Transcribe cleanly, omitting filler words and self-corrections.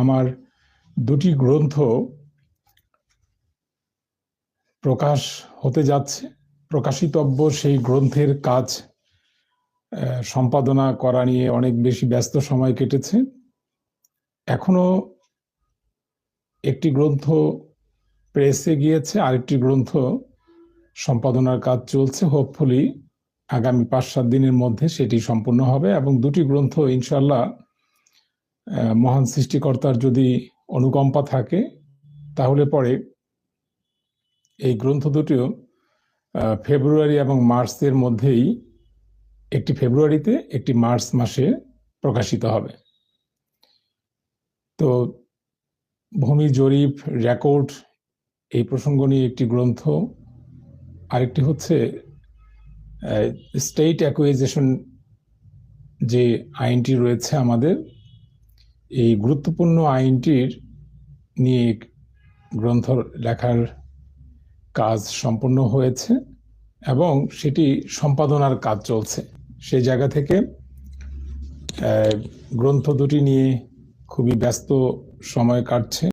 আমার দুটি গ্রন্থ প্রকাশ হতে যাচ্ছে। প্রকাশিতব্য সেই গ্রন্থের কাজ সম্পাদনা করা নিয়ে অনেক বেশি ব্যস্ত সময় কেটেছে। এখনো একটি গ্রন্থ প্রেসে গিয়েছে, আরেকটি গ্রন্থ সম্পাদনার কাজ চলছে। হোপফুলি আগামী 5-7 দিনের মধ্যে সেটি সম্পূর্ণ হবে এবং দুটি গ্রন্থ ইনশাল্লাহ মহান সৃষ্টিকর্তার যদি অনুকম্পা থাকে তাহলে পরে এই গ্রন্থ দুটিও ফেব্রুয়ারি এবং মার্চের মধ্যেই, একটি ফেব্রুয়ারিতে একটি মার্চ মাসে প্রকাশিত হবে। তো ভূমি জরিপ রেকর্ড এই প্রসঙ্গ নিয়ে একটি গ্রন্থ, আরেকটি হচ্ছে স্টেট অ্যাকুইজিশন যে আইনটি রয়েছে আমাদের, এই গুরুত্বপূর্ণ আইনটির নিয়ে গ্রন্থ লেখার কাজ সম্পূর্ণ হয়েছে এবং সেটি সম্পাদনার কাজ চলছে। সেই জায়গা থেকে গ্রন্থ দুটি নিয়ে খুবই ব্যস্ত সময় কাটছে।